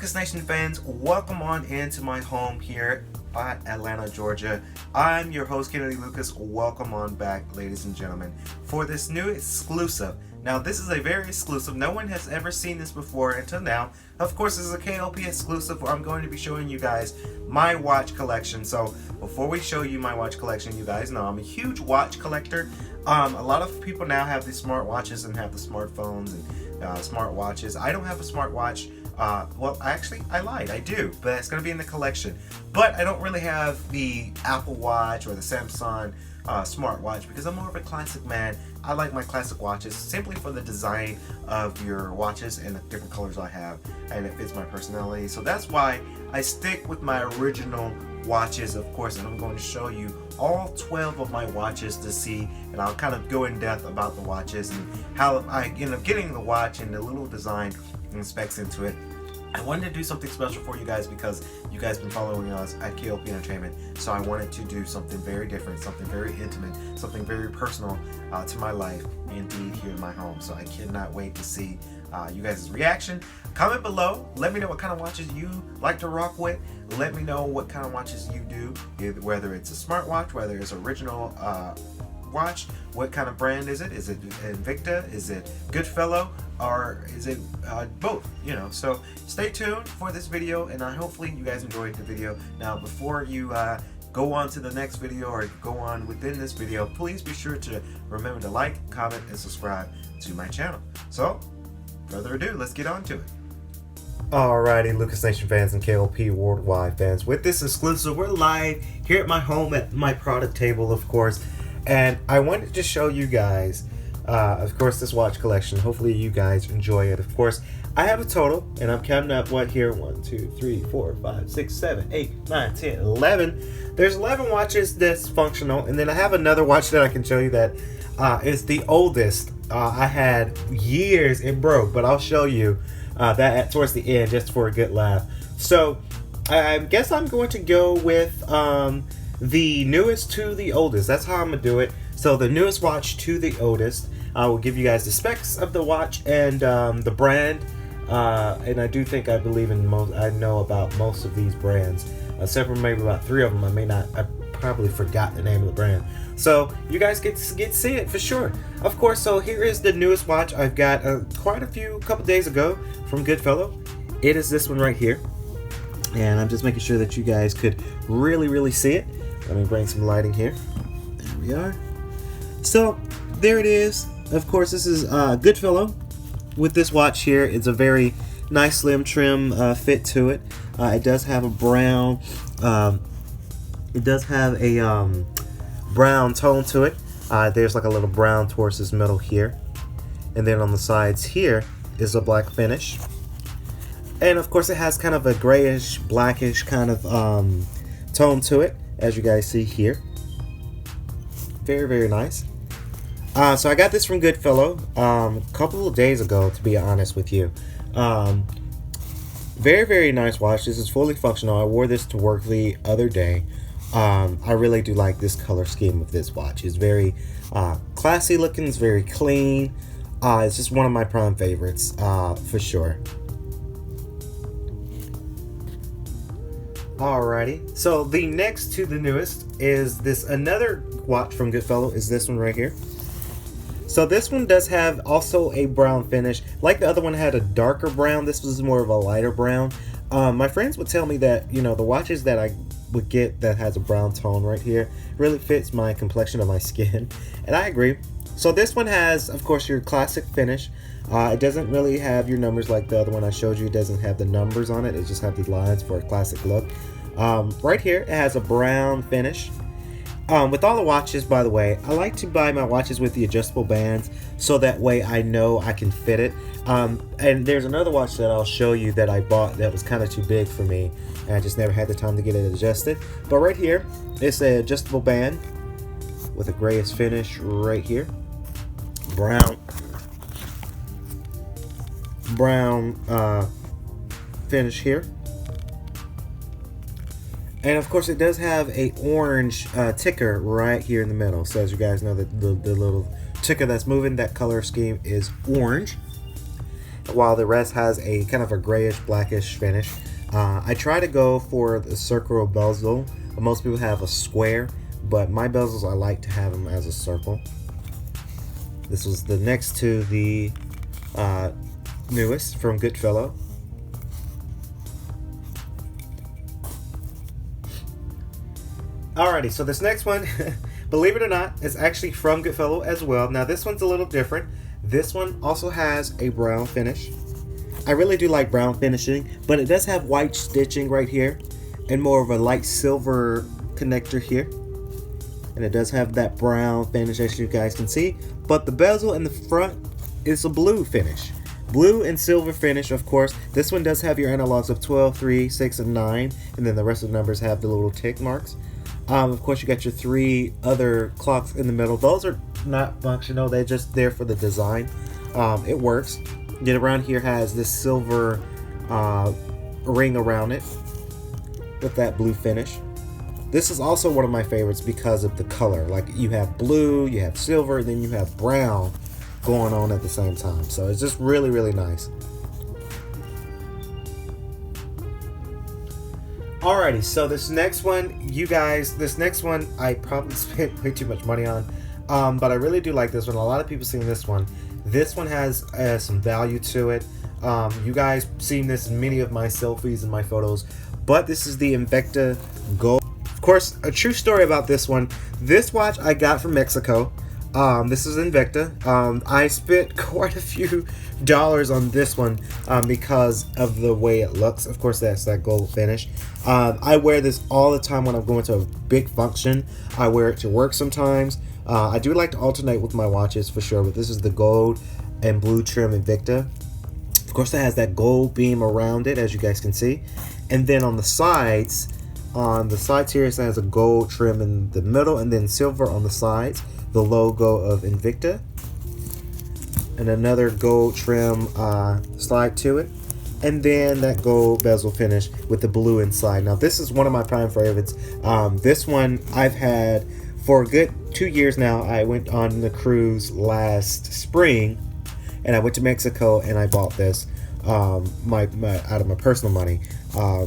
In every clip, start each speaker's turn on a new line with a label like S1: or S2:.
S1: Lucas Nation fans, welcome on into my home here at Atlanta, Georgia. I'm your host, Kennedy Lucas. Welcome on back, ladies and gentlemen, for this new exclusive. Now, this is a very exclusive. No one has ever seen this before until now. Of course, this is a K.L.P exclusive where I'm going to be showing you guys my watch collection. So, before we show you my watch collection, you guys know I'm a huge watch collector. A lot of people now have these smart watches and have the smartphones and smart watches. I don't have a smartwatch. Well, actually, I lied. I do, but it's going to be in the collection. But I don't really have the Apple Watch or the Samsung smartwatch because I'm more of a classic man. I like my classic watches simply for the design of your watches and the different colors I have, and it fits my personality. So that's why I stick with my original watches, of course, and I'm going to show you all 12 of my watches to see, and I'll kind of go in depth about the watches and how I end up getting the watch and the little design and specs into it. I wanted to do something special for you guys because you guys been following us at K.L.P Entertainment, so I wanted to do something very different, something very intimate, something very personal to my life, indeed here in my home. So I cannot wait to see you guys' reaction. Comment below, let me know what kind of watches you like to rock with. Let me know what kind of watches you do, whether it's a smartwatch, whether it's original watch, what kind of brand is it? Is it Invicta? Is it Goodfellow? Or is it both? You know, so stay tuned for this video, and hopefully you guys enjoyed the video. Now, before you go on to the next video or go on within this video, please be sure to remember to like, comment, and subscribe to my channel. So, further ado, let's get on to it. Alrighty, Lucas Nation fans and K.L.P worldwide fans, with this exclusive, we're live here at my home at my product table, of course, and I wanted to show you guys, of course, this watch collection. Hopefully you guys enjoy it. Of course, I have a total, and I'm counting up what here, 1, 2, 3, 4, 5, 6, 7, 8, 9, 10, 11. There's 11 watches that's functional, and then I have another watch that I can show you that is the oldest. I had years, it broke, but I'll show you that towards the end just for a good laugh. So I guess I'm going to go with the newest to the oldest. That's how I'm gonna do it. So the newest watch to the oldest. I will give you guys the specs of the watch and the brand. And I do think I believe in most. I know about most of these brands, except for maybe about 3 of them. I probably forgot the name of the brand. So you guys get to see it for sure. Of course. So here is the newest watch I've got quite a couple days ago from Goodfellow. It is this one right here, and I'm just making sure that you guys could really see it. Let me bring some lighting here. There we are. So there it is. Of course, this is Goodfellow with this watch here. It's a very nice slim trim fit to it. It does have a brown. It does have a brown tone to it. There's like a little brown towards this middle here, and then on the sides here is a black finish. And of course, it has kind of a grayish, blackish kind of tone to it, as you guys see here. Very nice. So I got this from Goodfellow a couple of days ago, to be honest with you. Very nice watch. This is fully functional. I wore this to work the other day. I really do like this color scheme of this watch. It's very classy looking. It's very clean. It's just one of my prime favorites for sure. Alrighty, so the next to the newest is this another watch from Goodfellow, is this one right here. So this one does have also a brown finish. Like the other one had a darker brown, this was more of a lighter brown. My friends would tell me that, you know, the watches that I would get that has a brown tone right here really fits my complexion of my skin, and I agree. So this one has, of course, your classic finish. It doesn't really have your numbers like the other one I showed you. It doesn't have the numbers on it. It just has the lines for a classic look. Right here, it has a brown finish. With all the watches, by the way, I like to buy my watches with the adjustable bands so that way I know I can fit it. And there's another watch that I'll show you that I bought that was kind of too big for me, and I just never had the time to get it adjusted. But right here, it's an adjustable band with a grayish finish right here. Brown finish here, and of course it does have a orange ticker right here in the middle. So as you guys know, the little ticker that's moving, that color scheme is orange. while the rest has a kind of a grayish blackish finish. I try to go for the circle bezel. Most people have a square, but my bezels I like to have them as a circle. This was the next to the newest from Goodfellow. Alrighty, so this next one, believe it or not, is actually from Goodfellow as well. Now this one's a little different. This one also has a brown finish. I really do like brown finishing, but it does have white stitching right here and more of a light silver connector here. And it does have that brown finish, as you guys can see. But the bezel in the front is a blue finish. Blue and silver finish, of course. This one does have your analogs of 12, 3, 6, and 9. And then the rest of the numbers have the little tick marks. Of course, you got your 3 other clocks in the middle. Those are not functional. They're just there for the design. It works. Then around here has this silver ring around it with that blue finish. This is also one of my favorites because of the color. Like, you have blue, you have silver, and then you have brown going on at the same time. So it's just really, really nice. Alrighty, so this next one, you guys, I probably spent way too much money on, but I really do like this one. A lot of people seen this one. This one has some value to it. You guys seen this in many of my selfies and my photos, but this is the Invicta Gold. Of course, a true story about this one. This watch I got from Mexico. This is Invicta. I spent quite a few dollars on this one because of the way it looks. Of course, that's that gold finish. I wear this all the time when I'm going to a big function. I wear it to work sometimes. I do like to alternate with my watches for sure, but this is the gold and blue trim Invicta. Of course, it has that gold beam around it, as you guys can see. And then on the sides here, it has a gold trim in the middle and then silver on the sides. The logo of Invicta. And another gold trim slide to it. And then that gold bezel finish with the blue inside. Now, this is one of my prime favorites. This one I've had for a good 2 years now. I went on the cruise last spring, and I went to Mexico, and I bought this out of my personal money.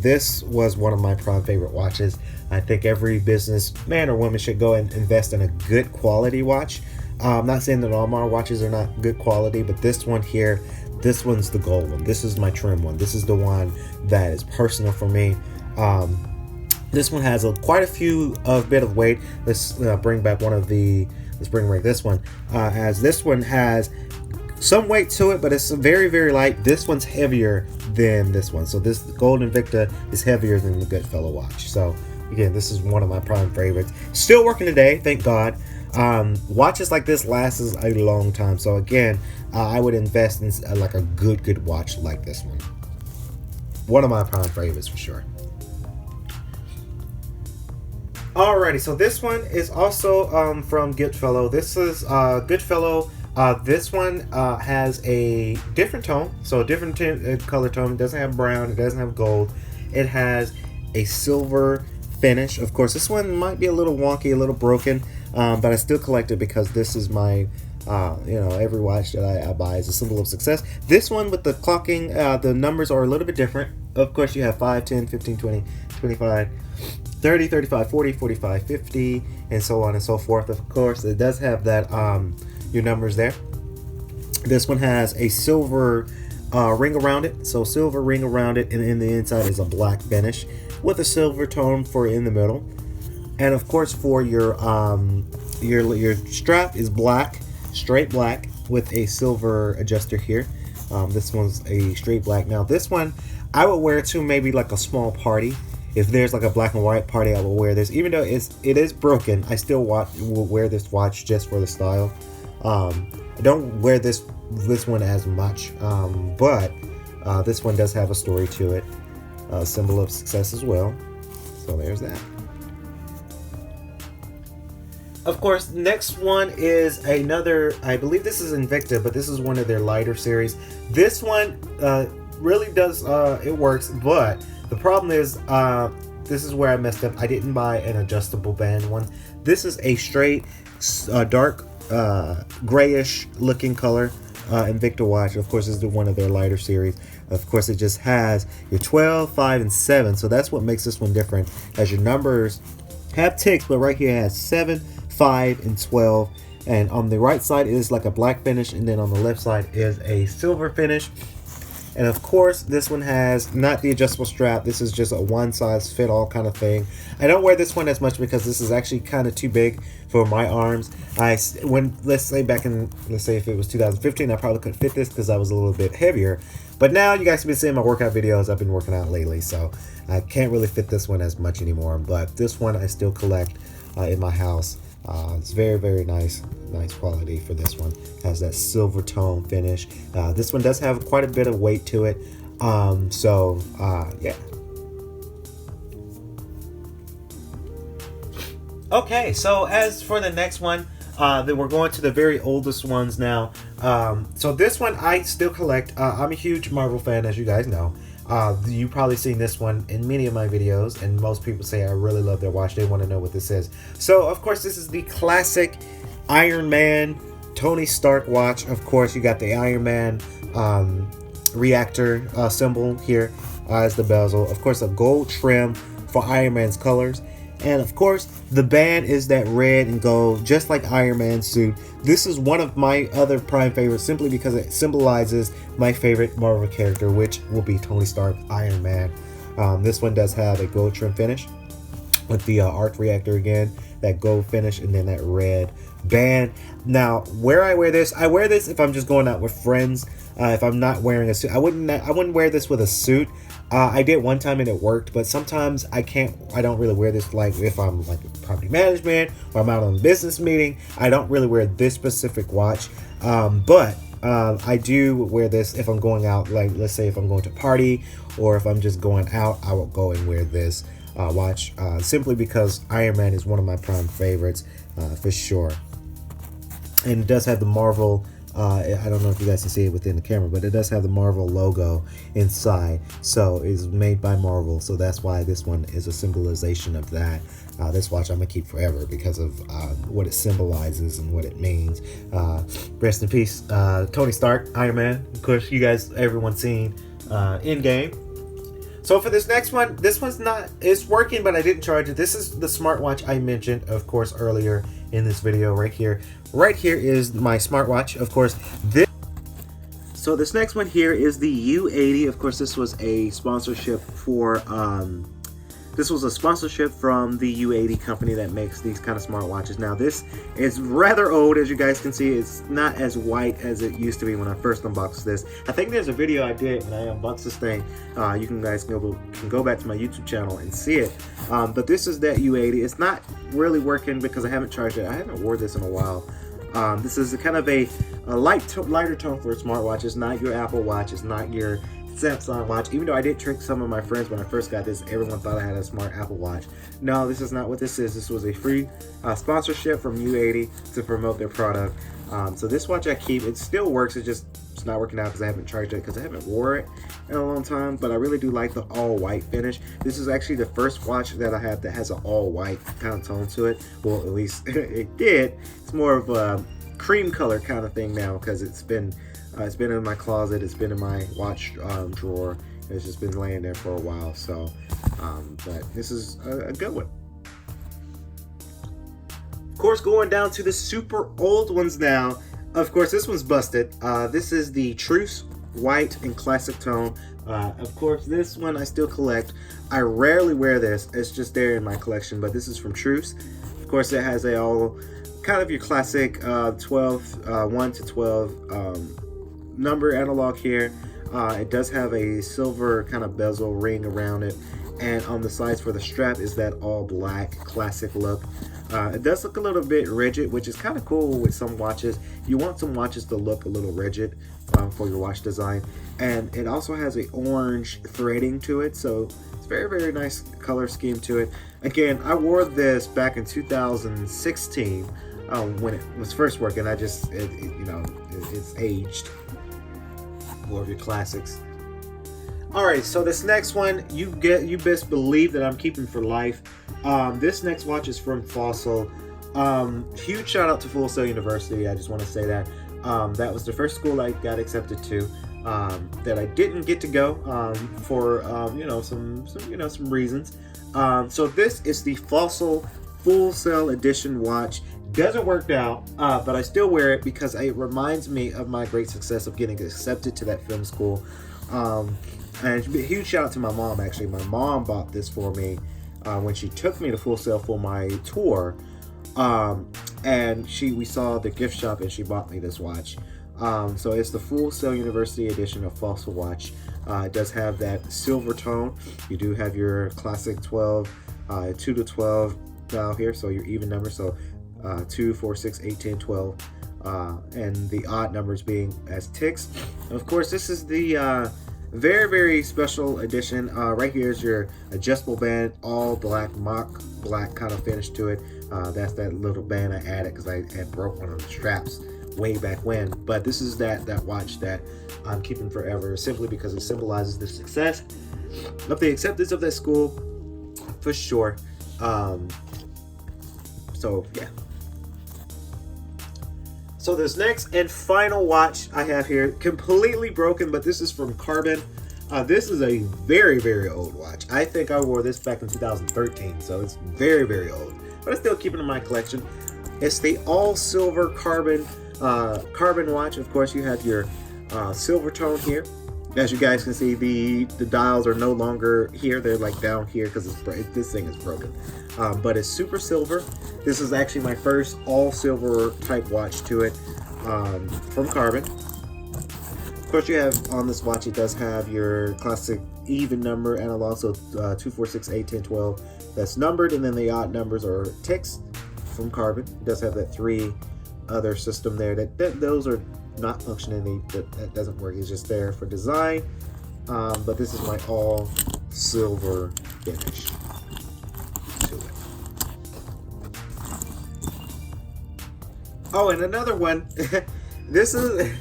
S1: This was one of my prime favorite watches. I think every business man or woman should go and invest in a good quality watch. I'm not saying that all my watches are not good quality, but this one here, this one's the gold one. This is my trim one. This is the one that is personal for me. This one has quite a few bit of weight. Let's bring back this one. As this one has some weight to it, but it's very, very light. This one's heavier than this one. So this gold Invicta is heavier than the Goodfellow watch. So again, this is one of my prime favorites. Still working today, thank God. Watches like this lasts a long time. So again, I would invest in like a good watch like this one. One of my prime favorites for sure. Alrighty, so this one is also from Goodfellow. This is Goodfellow. This one has a different tone, so a different color tone. It doesn't have brown, it doesn't have gold. It has a silver finish. Of course, this one might be a little wonky, a little broken, but I still collect it because this is my, every watch that I buy is a symbol of success. This one with the clocking, the numbers are a little bit different. Of course, you have 5, 10, 15, 20, 25, 30, 35, 40, 45, 50, and so on and so forth. Of course, it does have that, your numbers there. This one has a silver ring around it. So silver ring around it, and in the inside is a black finish with a silver tone for in the middle. And of course, for your strap is black, straight black with a silver adjuster here. This one's a straight black. Now this one I would wear to maybe like a small party. If there's like a black and white party, I will wear this. Even though it is broken, I still will wear this watch just for the style. I don't wear this one as much, but this one does have a story to it. Symbol of success as well. So there's that. Of course, next one is another, I believe this is Invicta, but this is one of their lighter series. This one really does, it works, but the problem is, this is where I messed up. I didn't buy an adjustable band one. This is a straight, dark, grayish looking color. Invicta watch. Of course, this is one of their lighter series. Of course, it just has your 12, 5, and 7. So that's what makes this one different. As your numbers have ticks, but right here it has 7, 5, and 12. And on the right side is like a black finish, and then on the left side is a silver finish. And of course, this one has not the adjustable strap. This is just a one-size-fit-all kind of thing. I don't wear this one as much because this is actually kind of too big for my arms. Let's say if it was 2015, I probably could fit this because I was a little bit heavier. But now you guys have been seeing my workout videos. I've been working out lately, so I can't really fit this one as much anymore. But this one I still collect in my house. It's very, very nice quality for this one. Has that silver tone finish. This one does have quite a bit of weight to it. Yeah. Okay, so as for the next one, then we're going to the very oldest ones now. So this one I still collect. I'm a huge Marvel fan, as you guys know. You've probably seen this one in many of my videos, and most people say I really love their watch. They want to know what this is. So, of course, this is the classic Iron Man Tony Stark watch. Of course, you got the Iron Man reactor symbol here as the bezel. Of course, a gold trim for Iron Man's colors. And of course, the band is that red and gold, just like Iron Man's suit. This is one of my other prime favorites simply because it symbolizes my favorite Marvel character, which will be Tony Stark, Iron Man. This one does have a gold trim finish with the arc reactor again, that gold finish, and then that red band. Now, where I wear this if I'm just going out with friends. If I'm not wearing a suit, I wouldn't wear this with a suit. I did one time and it worked, but sometimes I don't really wear this, like if I'm like property management or I'm out on a business meeting. I don't really wear this specific watch, but I do wear this if I'm going out, like let's say if I'm going to party or if I'm just going out, I will go and wear this watch simply because Iron Man is one of my prime favorites for sure. And it does have the Marvel, I don't know if you guys can see it within the camera, but it does have the Marvel logo inside. So it's made by Marvel, so that's why this one is a symbolization of that. This watch I'm gonna keep forever because of what it symbolizes and what it means. Rest in peace, Tony Stark, Iron Man. Of course, you guys, everyone's seen Endgame. So for this next one, it's working, but I didn't charge it. This is the smartwatch I mentioned, of course, earlier in this video right here. Right here is my smartwatch, of course. So this next one here is the U80. Of course, this was a sponsorship for this was a sponsorship from the U80 company that makes these kind of smartwatches. Now this is rather old, as you guys can see. It's not as white as it used to be when I first unboxed this. I think there's a video I did when I unboxed this thing. You guys can go back to my YouTube channel and see it. But this is that U80. It's not really working because I haven't charged it. I haven't worn this in a while. This is a kind of a lighter tone for a smartwatch. It's not your Apple Watch. It's not your Samsung watch. Even though I did trick some of my friends when I first got this, everyone thought I had a smart Apple Watch. No, this is not what this is. This was a free sponsorship from U80 to promote their product. So this watch I keep. It still works. It's not working out because I haven't charged it because I haven't wore it in a long time. But I really do like the all white finish. This is actually the first watch that I have that has an all white kind of tone to it. Well, at least it did. It's more of a cream color kind of thing now because it's been in my closet. It's been in my watch drawer. It's just been laying there for a while. So, but this is a good one. Of course, going down to the super old ones now. Of course, this one's busted. This is the Truce white and classic tone. Of course, this one I still collect. I rarely wear this. It's just there in my collection. But this is from Truce. Of course, it has kind of your classic 1 to 12 number analog here. It does have a silver kind of bezel ring around it, and on the sides for the strap is that all black classic look. It does look a little bit rigid, which is kind of cool with some watches. You want some watches to look a little rigid for your watch design. And it also has a orange threading to it, so it's very, very nice color scheme to it. Again, I wore this back in 2016 when it was first working. It's aged. More of your classics. All right, so this next one you best believe that I'm keeping for life. This next watch is from Fossil. Huge shout out to Full Sail University. I just want to say that.
S2: That was the first school I got accepted to. That I didn't get to go for some reasons. So this is the Fossil Full Sail Edition watch. Doesn't work out, but I still wear it because it reminds me of my great success of getting accepted to that film school. And a huge shout out to my mom. Actually, my mom bought this for me when she took me to Full Sail for my tour. And we saw the gift shop and she bought me this watch. So it's the Full Sail University edition of Fossil watch. It does have that silver tone. You do have your classic 12, 2 to 12 dial here, so your even numbers. So 2, 4, 6, 8, 10, 12, and the odd numbers being as ticks. And of course, this is the very, very special edition. Right here is your adjustable band, all black, mock black kind of finish to it. That's that little band I added because I had broke one of the straps way back when. But this is that watch that I'm keeping forever, simply because it symbolizes the success of the acceptance of that school, for sure. So yeah. So this next and final watch I have here, completely broken, but this is from Carbon. This is a very, very old watch. I think I wore this back in 2013, so it's very, very old. But I still keep it in my collection. It's the all silver Carbon watch. Of course, you have your silver tone here. As you guys can see, the dials are no longer here. They're like down here because this thing is broken. But it's super silver. This is actually my first all silver type watch to it from Carbon. Of course, you have on this watch, it does have your classic even number analog, so 2, 4, 6, 8, 10, 12. That's numbered, and then the odd numbers are ticks from Carbon. It does have that 3 other system there. Those are not functioning. That doesn't work. It's just there for design. But this is my all silver finish to it. Oh, and another one. This is.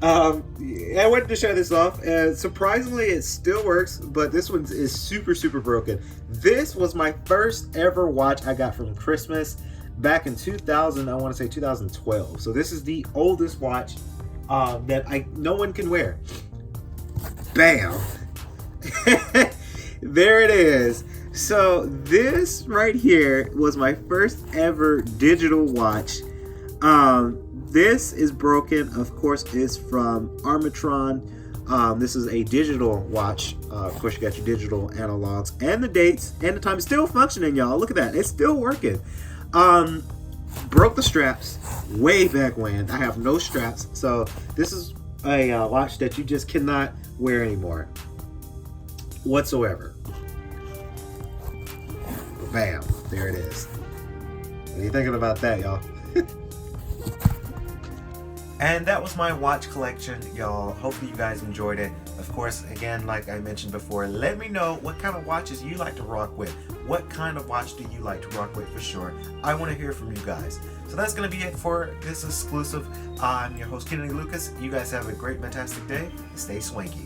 S2: I wanted to show this off. Surprisingly, it still works, but this one is super, super broken. This was my first ever watch I got from Christmas back in 2000. I want to say 2012. So this is the oldest watch that no one can wear. Bam. There it is. So this right here was my first ever digital watch. This is broken. Of course, it's from Armatron. This is a digital watch. Of course, you got your digital analogs and the dates and the time. It's still functioning, y'all. Look at that. It's still working. Broke the straps way back when. I have no straps. So this is a watch that you just cannot wear anymore whatsoever. Bam. There it is. What are you thinking about that, y'all?
S1: And that was my watch collection, y'all. Hopefully you guys enjoyed it. Of course, again, like I mentioned before, let me know what kind of watches you like to rock with. What kind of watch do you like to rock with for sure? I want to hear from you guys. So that's going to be it for this exclusive. I'm your host, Kennedy Lucas. You guys have a great, fantastic day. Stay swanky.